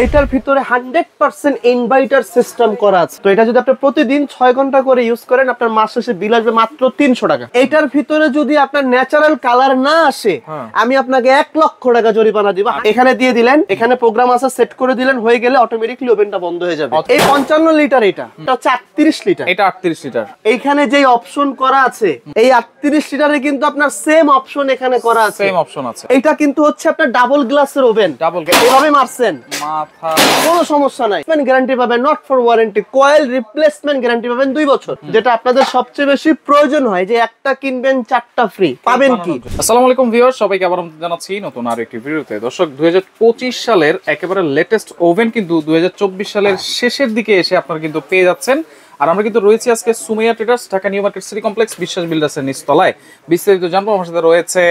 এটার ভিতরে 100% inverter system করা আছে। তো এটা যদি আপনি প্রতিদিন 6 ঘন্টা করে ইউজ করেন, আপনার মাস শেষে বিল আসবে মাত্র 300 টাকা। এটার ভিতরে যদি আপনার ন্যাচারাল কালার না আসে, আমি আপনাকে 1 লক্ষ টাকা জরিমানা দিব। এখানে দিয়ে দিলেন, এখানে প্রোগ্রাম আছে, সেট করে দিলেন, হয়ে গেলে অটোমেটিক্যালি ওভেনটা বন্ধ হয়ে যাবে। এই 55 লিটার, এটা হচ্ছে 38 লিটার, এটা 38 লিটার। এইখানে যে অপশন করা আছে, এই 38 লিটারে কিন্তু আপনার সেম অপশন এখানে করা আছে, সেম অপশন আছে। এটা কিন্তু হচ্ছে আপনার ডাবল গ্লাসের ওভেন। ডাবল এভাবে মারছেন, মাথা কোনো সমস্যা নাই। গ্যারান্টি পাবেন, not for warranty. Coil replacement guarantee পাবেন 2 বছর। যেটা আপনাদের সবচেয়ে বেশি প্রয়োজন হয়, যে একটা কিনবেন 4টা ফ্রি পাবেন। কি আসসালামু আলাইকুম ভিউয়ার্স, সবাইকে আবার জানাচ্ছি নতুন আরো একটি ভিডিওতে। দর্শক, 2025 সালের একেবারে লেটেস্ট ওভেন কিন্তু 2024 সালের শেষের দিকে এসে আপনারা কিন্তু পেয়ে যাচ্ছেন। আর আমরা কিন্তু রয়েছি আজকে Sumaiya traders, Dhaka new market city complex, বিশ্বাস বিল্ডার্সের নিচতলায়। বিস্তারিত জানবো। আমার সাথে রয়েছে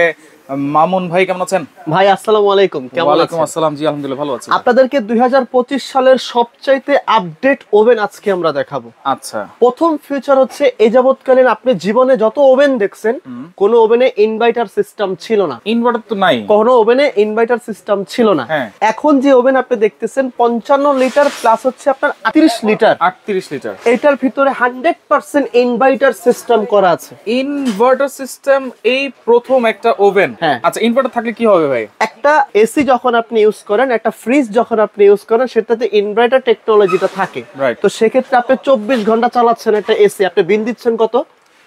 মামুন ভাই। কেমন আছেন ভাই? আসসালামু আলাইকুম। কেমন আছেন? ওয়ালাইকুম আসসালাম। জি আলহামদুলিল্লাহ ভালো আছি। আপনাদেরকে 2025 সালের সবচাইতে আপডেট ওভেন আজকে আমরা দেখাবো। আচ্ছা, প্রথম ফিচার হচ্ছে, এই যাবতকালীন আপনি জীবনে যত ওভেন দেখছেন, কোন ওভেনে ইনভার্টার সিস্টেম ছিল না। ইনভার্টার তো নাই, কোন ওভেনে ইনভার্টার সিস্টেম ছিল না। এখন যে ওভেন আপনি দেখতেছেন 55 লিটার প্লাস হচ্ছে আপনার 38 লিটার। 38 লিটার, এটার ভিতরে 100% ইনভার্টার সিস্টেম করা আছে। ইনভার্টার সিস্টেম এই প্রথম একটা ওভেন। আচ্ছা, ইনভার্টার থাকলে কি হবে ভাই? একটা এসি যখন আপনি ইউজ করেন, একটা ফ্রিজ যখন আপনি ইউজ করেন, সেটাতে ইনভার্টার টেকনোলজিটা থাকে। তো সেক্ষেত্রে আপনি 24 ঘন্টা চালাচ্ছেন একটা এসি, আপনি বিল দিচ্ছেন কত?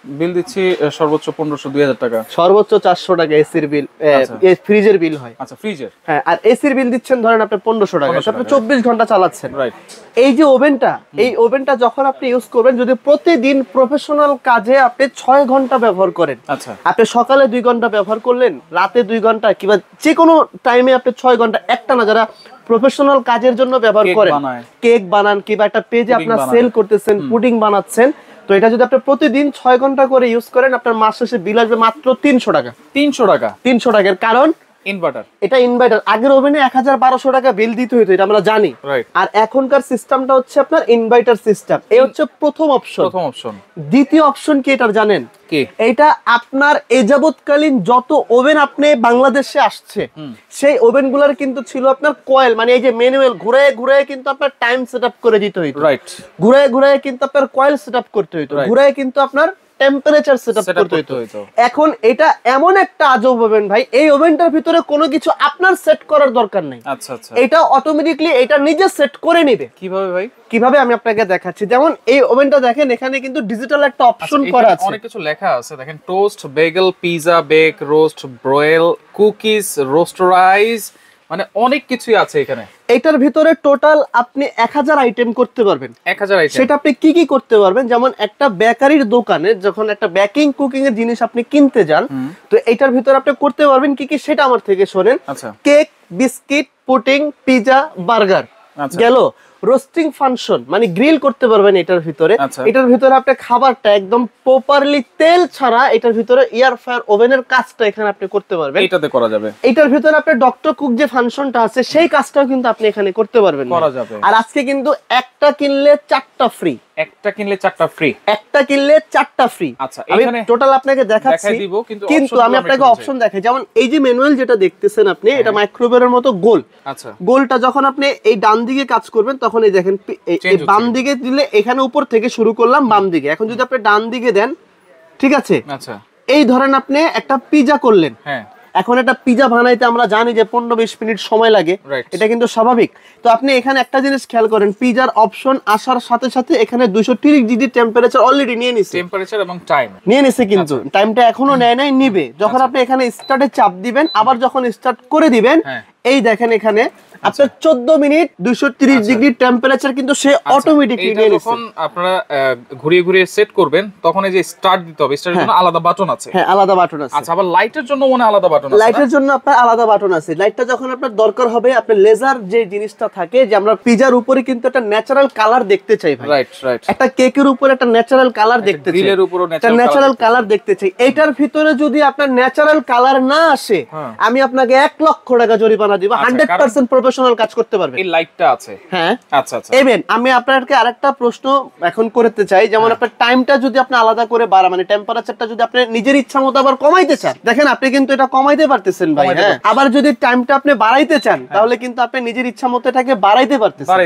বিল দিচ্ছি সর্বোচ্চ 1500-2000 টাকা, সর্বোচ্চ 400 টাকা এসির বিল, ফ্রিজের বিল হয়। আচ্ছা, ফ্রিজের। হ্যাঁ, আর এসির বিল দিচ্ছেন ধরেন আপনি 1500 টাকা, আপনি 24 ঘন্টা চালাচ্ছেন। রাইট। এই যে ওভেনটা, এই ওভেনটা যখন আপনি ইউজ করবেন, যদি প্রতিদিন প্রফেশনাল কাজে আপনি 6 ঘন্টা ব্যবহার করেন, আচ্ছা, আপনি সকালে 2 ঘন্টা ব্যবহার করলেন, রাতে 2 ঘন্টা, কিংবা যে কোনো টাইমে আপনি 6 ঘন্টা, একটা না, যারা প্রফেশনাল কাজের জন্য ব্যবহার করেন, কেক বানান কিংবা একটা পেজে আপনার সেল করতেছেন, পুডিং বানাচ্ছেন, তো এটা যদি আপনি প্রতিদিন 6 ঘন্টা করে ইউজ করেন, আপনার মাস শেষে বিল আসবে মাত্র 300 টাকা। 300 টাকা, 300 টাকার কারণ ইনভার্টার। এটা ইনভার্টার। আগের ওভেনে 1000-1200 টাকা বিল দিতে হতো, এটা আমরা জানি। আর এখনকার সিস্টেমটা হচ্ছে আপনার ইনভার্টার সিস্টেম। এই হচ্ছে প্রথম অপশন। দ্বিতীয় অপশন কি এটা জানেন? এটা আপনার এযাবৎকালীন যত ওভেন আপনি বাংলাদেশে আসছে, সেই ওভেন গুলার কিন্তু ছিল আপনার কয়েল, মানে এই যে ম্যানুয়াল, ঘুরায় ঘুরায় কিন্তু আপনার টাইম সেটআপ করে দিতে হইতো। রাইট। ঘুরায় ঘুরায় কিন্তু আপনার কয়েল সেটআপ করতে হইতো, ঘুরায় কিন্তু আপনার টেম্পারেচার সেটআপ করতে হইতো। এখন এটা এমন একটা আজব ওভেন ভাই, এই ওভেনটার ভিতরে কোনো কিছু আপনার সেট করার দরকার নাই। আচ্ছা আচ্ছা, এটা অটোমেটিক্যালি এটা নিজে সেট করে নেবে। কিভাবে ভাই? কিভাবে আমি আপনাকে দেখাচ্ছি। যেমন এই ওভেনটা দেখেন, এখানে কিন্তু ডিজিটাল একটা অপশন করা আছে, অনেক কিছু লেখা আছে। দেখেন, toast, bagel, pizza, bake, roast, broil, cookies, রোস্টারাইজ, মানে অনেক কিছুই আছে এখানে। এটার ভিতরে টোটাল আপনি 1000 আইটেম করতে পারবেন। 1000 আইটেম। সেটা আপনি কি কি করতে পারবেন? যেমন একটা বেকারির দোকানে যখন একটা বেকিং কুকিং এর জিনিস আপনি কিনতে যান, তো এটার ভিতরে আপনি করতে পারবেন কি কি, সেটা আমার থেকে শোনেন। Cake, biscuit, pudding, pizza, burger গেল। রোস্টিং ফাংশন, মানে গ্রিল করতে পারবেন এটার ভিতরে। এটার ভিতরে আপনি খাবারটা একদম প্রপারলি তেল ছাড়া, এটার ভিতরে এয়ার ফ্রায়ার ওভেনের কাজটা এখানে আপনি করতে পারবেন। এটাতে করা যাবে। এটার ভিতরে আপনি ডক্টর কুক যে ফাংশনটা আছে, সেই কাজটাও কিন্তু আপনি এখানে করতে পারবেন। করা যাবে। আর আজকে কিন্তু একটা কিনলে 4টা ফ্রি। একটা কিনলে 4টা ফ্রি। একটা কিনলে 4টা ফ্রি। আচ্ছা, এখানে টোটাল আপনাকে দেখাচ্ছি, কিন্তু আমি আপনাকে অপশন দেখাই। যেমন এই যে ম্যানুয়াল যেটা দেখতেছেন আপনি, এটা মাইক্রোওয়েভের মতো গোল। আচ্ছা, গোলটা যখন আপনি এই ডান দিকে কাজ করবেন, তখন এই দেখেন এই বাম দিকে দিলে, এখানে উপর থেকে শুরু করলাম বাম দিকে। এখন যদি আপনি ডান দিকে দেন, ঠিক আছে? আচ্ছা, এই ধরেন আপনি একটা পিজা করলেন। হ্যাঁ, এখন একটা পিজা বানাইতে আমরা জানি যে 15-20 মিনিট সময় লাগে, এটা কিন্তু স্বাভাবিক। তো আপনি এখানে একটা জিনিস খেয়াল করেন, পিজার অপশন আসার সাথে সাথে এখানে 230 ডিগ্রি টেম্পারেচার অলরেডি নিয়ে নিছে। টেম্পারেচার এবং টাইম নিয়ে নিছে, কিন্তু টাইমটা এখনো নেয় নাই, নিবে। যখন আপনি এখানে স্টার্টে চাপ দিবেন, আবার যখন স্টার্ট করে দিবেন, এই দেখেন এখানে আপনার 14 মিনিট 230 ডিগ্রি টেম্পারেচার কিন্তু সে অটোমেটিক্যালি নিয়ে নিছে। যখন আপনারা ঘুরিয়ে ঘুরিয়ে সেট করবেন, তখন এই যে স্টার্ট দিতে হবে, স্টার্টের জন্য আলাদা বাটন আছে। হ্যাঁ, আলাদা বাটন আছে। আচ্ছা, আবার লাইটের জন্য মনে আলাদা বাটন আছে। লাইটের জন্য আপনার আলাদা বাটন আছে। লাইটটা যখন আপনার দরকার হবে, আপনি লেজার যে জিনিসটা থাকে, যে আমরা পিজার উপরে কিন্তু একটা ন্যাচারাল কালার দেখতে চাই ভাই। Right right. একটা কেকের উপরে একটা ন্যাচারাল কালার দেখতে চাই, গ্রিলের উপরও ন্যাচারাল কালার দেখতে চাই। এটার ভিতরে যদি আপনার ন্যাচারাল কালার না আসে, আমি আপনাকে 1 লক্ষ টাকা জরিমানা দিব। 100% প্রফেশনাল প্রফেশনাল কাজ করতে পারবেন। এই লাইটটা আছে, হ্যাঁ আচ্ছা আচ্ছা। এবেন আমি আপনাকে আরেকটা প্রশ্ন এখন করতে চাই, যেমন আপনার টাইমটা যদি আপনি আলাদা করে বাড়া মানে টেম্পারেচারটা যদি আপনি নিজের ইচ্ছা মতো আবার কমাইতে চান, দেখেন আপনি কিন্তু এটা কমাইতে পারতেছেন ভাই, হ্যাঁ। আবার যদি টাইমটা আপনি বাড়াইতে চান তাহলে কিন্তু আপনি নিজের ইচ্ছা মতো এটাকে বাড়াইতে পারতেছেন,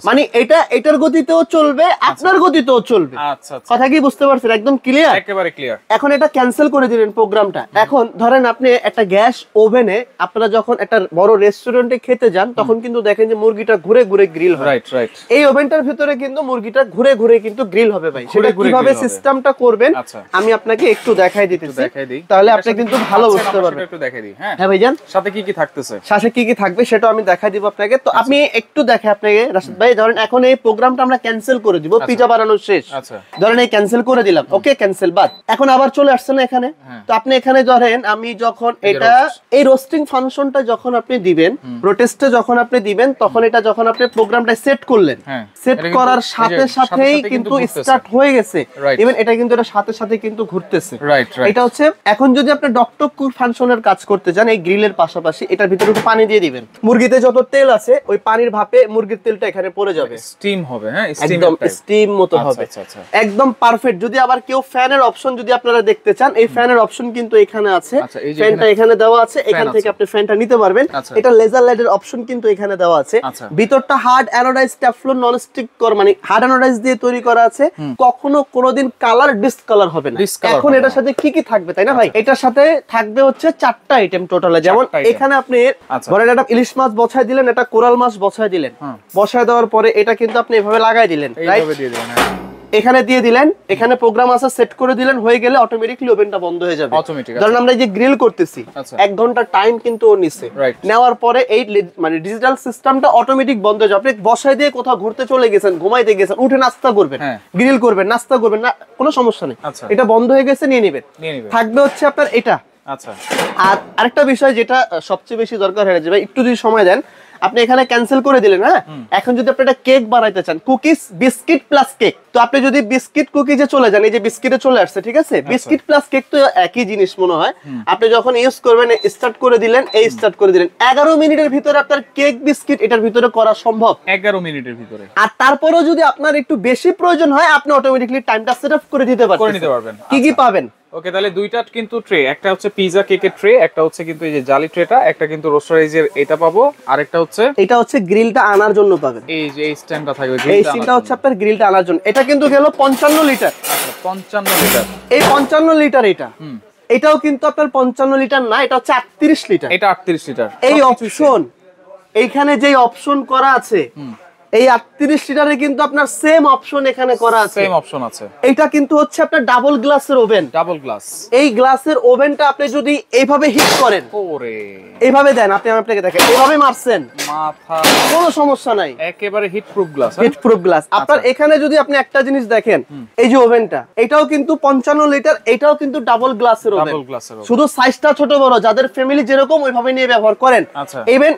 মানে এটা এটার গতিতেও চলবে, আপনার গতিতেও চলবে। আচ্ছা আচ্ছা, কথা কি বুঝতে পারছেন? একদম ক্লিয়ার, একেবারে ক্লিয়ার। এখন এটা ক্যান্সেল করে দিলেন প্রোগ্রামটা। এখন ধরেন আপনি একটা গ্যাস ওভেনে আপনারা যখন একটা বড় রেস্টুরেন্টে খেতে যান তখন কিন্তু দেখেন যে মুরগিটা ঘুরে ঘুরে গ্রিল হয়। Right right. এই ওভেনটার ভিতরে কিন্তু মুরগিটা ঘুরে ঘুরে কিন্তু গ্রিল হবে ভাই। সেটা কিভাবে সিস্টেমটা করবেন আমি আপনাকে একটু দেখাই দিতেছি, তাহলে আপনি কিন্তু ভালো বুঝতে পারবেন। একটু দেখাই দিই। হ্যাঁ হ্যাঁ ভাইজান, সাথে কি কি থাকতেছে, সাথে কি কি থাকবে সেটা আমি দেখাই দিব আপনাকে। তো আপনি একটু দেখে আপনাকে রাশিদ ভাই, ধরেন এখন এই প্রোগ্রামটা আমরা ক্যান্সেল করে দিব, পিজা বানানো শেষ। আচ্ছা, ধরেন এই ক্যান্সেল করে দিলাম, ওকে ক্যান্সেল বাদ। এখন আবার চলে আসছে না এখানে, তো আপনি এখানে ধরেন আমি যখন এটা এই রোস্টিং ফাংশনটা যখন আপনি দিবেন, প্রোটেস্টে যখন আপনি দিবেন, তখন এটা যখন আপনি প্রোগ্রামটা সেট করলেন, সেট করার সাথে সাথেই কিন্তু স্টার্ট হয়ে গেছে। ইভেন এটা কিন্তু এর সাথে সাথে কিন্তু ঘুরতেছে। এটা হচ্ছে এখন যদি আপনি ডকটক ফাংশনের কাজ করতে চান এই গ্রিলের পাশাপাশি, এটার ভিতরে একটু পানি দিয়ে দিবেন, মুরগিতে যত তেল আছে ওই পানির ভাপে মুরগির তেলটা এখানে পড়ে যাবে, স্টিম হবে। হ্যাঁ, একদম স্টিম মতো হবে, একদম পারফেক্ট। যদি আবার কেউ ফ্যানের অপশন যদি আপনারা দেখতে চান, এই ফ্যানের অপশন কিন্তু এখানে আছে, ফ্যানটা এখানে দেওয়া আছে, এখান থেকে আপনি ফ্যানটা নিতে পারবেন। এটা লেজার লাইটের অপশন কিন্তু এখানে দেওয়া আছে। ভিতরটা হার্ড অ্যানোডাইজ টেফলন ননস্টিক মানে হার্ড অ্যানোডাইজ দিয়ে তৈরি করা আছে, কখনো কোনোদিন কালার ডিসকালার হবে না। এখন এটার সাথে কি কি থাকবে তাই না ভাই? এটার সাথে থাকবে হচ্ছে 4টা আইটেম টোটালে। যেমন এখানে আপনি ধরেন একটা ইলিশ মাছ বসায় দিলেন, একটা কোরাল মাছ বসায় দিলেন, বসায় দেওয়ার পরে এটা কিন্তু আপনি এভাবে লাগাই দিলেন, এখানে দিয়ে দিলেন, এখানে প্রোগ্রাম আছে সেট করে দিলেন, হয়ে গেলে অটোমেটিক্যালি ওভেনটা বন্ধ হয়ে যাবে। ধরেন আমরা এই যে গ্রিল করতেছি 1 ঘন্টা টাইম কিন্তু ও নিছে, নেওয়ার পরে এই মানে ডিজিটাল সিস্টেমটা অটোমেটিক বন্ধ হয়ে যাবে। আপনি বসায় দিয়ে কোথাও ঘুরতে চলে গেছেন, ঘুমাইতে গেছেন, উঠে নাস্তা করবেন, গ্রিল করবেন, নাস্তা করবেন না, কোনো সমস্যা নেই, এটা বন্ধ হয়ে গেছে নিয়ে নেবেন। থাকবে হচ্ছে আপনার এটা। আচ্ছা, আর আরেকটা বিষয় যেটা সবচেয়ে বেশি দরকার হয়ে যাবে, একটু যদি সময় দেন, আপনি এখানে ক্যান্সেল করে দিলেন। হ্যাঁ, এখন যদি আপনি একটা কেক বানাইতে চান, কুকিজ বিস্কিট প্লাস কেক, তো আপনি যদি বিস্কিট কুকিজে চলে যান, এই যে বিস্কিটে চলে আসছে, ঠিক আছে, বিস্কিট প্লাস কেক তো একই জিনিস মনে হয়। আপনি যখন ইউজ করবেন স্টার্ট করে দিলেন, এই স্টার্ট করে দিলেন, 11 মিনিটের ভিতরে আপনার কেক বিস্কিট এটার ভিতরে করা সম্ভব, 11 মিনিটের ভিতরে। আর তারপরেও যদি আপনার একটু বেশি প্রয়োজন হয়, আপনি অটোমেটিক্যালি টাইমটা সেট আপ করে দিতে পারবেন। কি কি পাবেন? ওকে, তাহলে দুইটা কিন্তু ট্রে, একটা হচ্ছে পিজা কেকের ট্রে, একটা হচ্ছে কিন্তু এই যে জালি ট্রেটা, একটা কিন্তু রোস্টারাইজের এটা পাবো, আর একটা হচ্ছে এটা হচ্ছে গ্রিলটা আনার জন্য পাবেন। এই যে এই স্ট্যান্ডটা থাকবে, এই স্ট্যান্ডটা হচ্ছে আপনার গ্রিলটা আনার জন্য। এটা কিন্তু গেল 55 লিটার। আচ্ছা, 55 লিটার। এই 55 লিটার এটা, এটাও কিন্তু আপনার 55 লিটার না, এটা হচ্ছে 38 লিটার। এটা 38 লিটার। এই অপশন এইখানে যে অপশন করা আছে, এই 38 লিটারে কিন্তু আপনার সেম অপশন এখানে করা আছে, সেম অপশন আছে। এটা কিন্তু হচ্ছে আপনার ডাবল গ্লাসের ওভেন, ডাবল গ্লাস। এই গ্লাসের ওভেনটা আপনি যদি এইভাবে হিট করেন, ওরে এইভাবে দেন, আপনি আপনাকে দেখেন এইভাবে মারছেন, মাথা কোনো সমস্যা নাই, একেবারে heat proof glass, heat proof glass. আপনার এখানে যদি আপনি একটা জিনিস দেখেন, এই যে ওভেনটা, এটাও কিন্তু 55 লিটার, এটাও কিন্তু ডাবল গ্লাসের ওভেন, শুধু সাইজটা ছোট বড়, যাদের ফ্যামিলি যেরকম ওইভাবে নিয়ে ব্যবহার করেন। ইভেন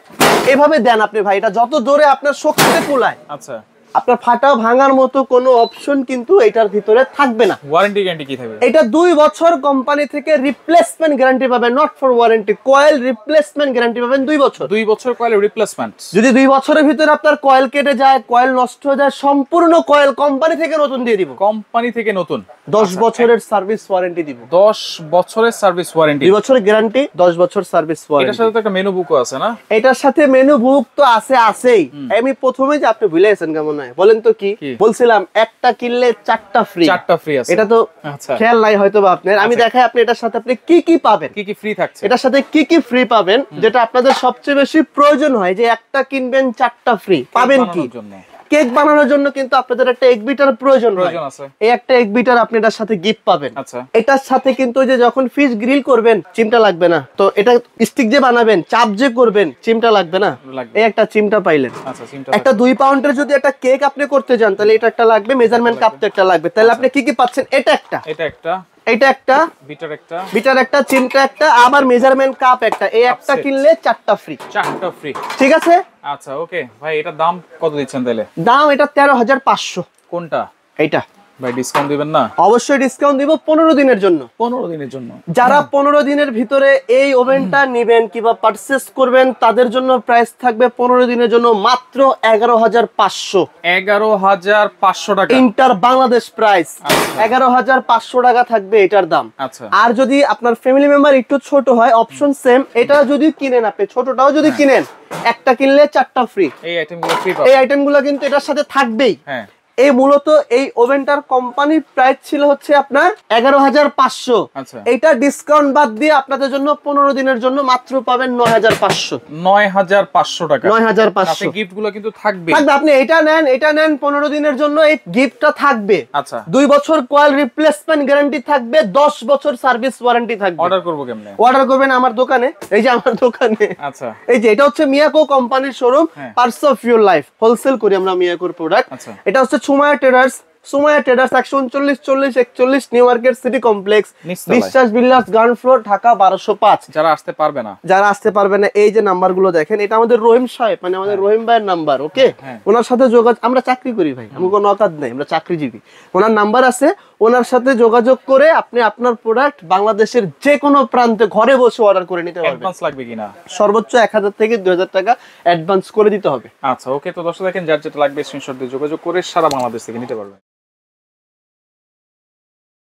এভাবে দেন আপনি ভাই, এটা যত জোরে আপনার শক্তিতে কুলায়, আচ্ছা, আপনার ফাটা ভাঙার মতো কোনো অপশন কিন্তু এটার ভিতরে থাকবে না। ওয়ারেন্টি গ্যারান্টি কি থাকবে? এটা 2 বছর কোম্পানি থেকে রিপ্লেসমেন্ট গ্যারান্টি পাবেন, not for warranty, coil replacement guarantee পাবেন 2 বছর। 2 বছর কয়েল রিপ্লেসমেন্ট। যদি 2 বছরের ভিতরে আপনার কয়েল কেটে যায়, কয়েল নষ্ট হয়ে যায়, সম্পূর্ণ কয়েল কোম্পানি থেকে নতুন দিয়ে দিব, কোম্পানি থেকে নতুন। 10 বছরের সার্ভিস ওয়ারেন্টি দিব, 10 বছরের সার্ভিস ওয়ারেন্টি, 2 বছরের গ্যারান্টি, 10 বছর সার্ভিস ওয়ারেন্টি। এটার সাথে তো একটা মেনু বুকও আছে না? এটার সাথে মেনু বুক তো আছেই। আমি প্রথমে যে আপনি ভুলে গেছেন কেমন হয় বলেন তো, কি বলছিলাম? একটা কিনলে 4টা ফ্রি, 4টা ফ্রি আছে। এটা তো খেয়াল নাই হয়তো বা আপনার। আমি দেখাই আপনি এটার সাথে আপনি কি কি পাবেন, কি কি ফ্রি থাকছে, এটার সাথে কি কি ফ্রি পাবেন, যেটা আপনাদের সবচেয়ে বেশি প্রয়োজন হয়, যে একটা কিনবেন 4টা ফ্রি পাবেন। কি কেক বানানোর জন্য কিন্তু আপনাদের একটা এগ বিটার প্রয়োজন আছে, এই একটা এগ বিটার আপনি এটার সাথে গিফট পাবেন। এটার সাথে কিন্তু যে যখন ফিশ গ্রিল করবেন চিমটা লাগবে না, তো এটা স্টিক যে বানাবেন, চাপ যে করবেন, চিমটা লাগবে না, এই একটা চিমটা পাইলেন। একটা 2 পাউন্ডের যদি একটা কেক আপনি করতে যান, তাহলে এটা একটা লাগবে, মেজারমেন্ট কাপ তো একটা লাগবে। তাহলে আপনি কি কি পাচ্ছেন? এটা একটা, এটা একটা, বিটার একটা, চিমটা একটা, আবার মেজারমেন্ট কাপ একটা, এই একটা কিনলে 4টা ফ্রি, 4টা ফ্রি। ঠিক আছে, আচ্ছা, ওকে ভাই। এটা দাম কত দিচ্ছেন তাহলে? দাম এটা 13,500। কোনটা? এইটা ভাই ডিসকাউন্ট দিবেন না? অবশ্যই ডিসকাউন্ট দিব 15 দিনের জন্য। 15 দিনের জন্য যারা 15 দিনের ভিতরে এই ওভেনটা নেবেন কিংবা পারচেজ করবেন তাদের জন্য প্রাইস থাকবে 15 দিনের জন্য মাত্র 11,500। 11,500 টাকা ইন্টার বাংলাদেশ প্রাইস 11,500 টাকা থাকবে এটার দাম। আচ্ছা, আর যদি আপনার ফ্যামিলি মেম্বার একটু ছোট হয় অপশন সেম, এটা যদি কিনেন আপনি ছোটটাও যদি কিনেন একটা কিনলে 4টা ফ্রি। এই আইটেমগুলো ফ্রি পাবেন। এই আইটেমগুলো কিন্তু এটার সাথে থাকবেই। হ্যাঁ, এই মূলত এই ওভেনটার কোম্পানির প্রাইস ছিল হচ্ছে আপনার 11,500। আচ্ছা, এটা ডিসকাউন্ট বাদ দিয়ে আপনাদের জন্য 15 দিনের জন্য মাত্র পাবেন 9,500। 9,500 টাকা। 9,500 সাথে গিফটগুলো কিন্তু থাকবে। থাকবে, আপনি এটা নেন 15 দিনের জন্য এই গিফটটা থাকবে। আচ্ছা, 2 বছর কয়েল রিপ্লেসমেন্ট গ্যারান্টি থাকবে, 10 বছর সার্ভিস ওয়ারেন্টি থাকবে। অর্ডার করব কেমনে? অর্ডার করবেন আমার দোকানে, এই যে আমার দোকানে। আচ্ছা, এই যে এটা হচ্ছে মিয়াকো কোম্পানির শোরুম, হ্যাঁ। Parts of your life wholesale করি আমরা মিয়াকোর প্রোডাক্ট। আচ্ছা, এটা হচ্ছে Sumaiya traders 139-40-41 new market city complex, নিচতলায়। বিশ্বাস বিল্ডার্স গ্রাউন্ড ফ্লোর, ঢাকা 1205। যারা আসতে পারবে না, যারা আসতে পারবে না এই যে নাম্বারগুলো দেখেন, এটা আমাদের রহিম সাহেব মানে আমাদের রহিম ভাইয়ের নাম্বার। ওকে, হ্যাঁ। ওনার সাথে যোগাযোগ, আমরা চাকরি করি ভাই, আমি কোনো অকাজ নাই, আমরা চাকরিজীবী। ওনার নাম্বার আছে, ওনার সাথে যোগাযোগ করে আপনি আপনার প্রোডাক্ট বাংলাদেশের যে কোনো প্রান্তে ঘরে বসে অর্ডার করে নিতে পারবেন। অ্যাডভান্স লাগবে কিনা? সর্বোচ্চ 1,000 থেকে 2,000 টাকা অ্যাডভান্স করে দিতে হবে। আচ্ছা, ওকে। তো দর্শক দেখেন, যার যেটা লাগবে স্ক্রিনশট দিয়ে যোগাযোগ করে সারা বাংলাদেশ থেকে নিতে পারবেন।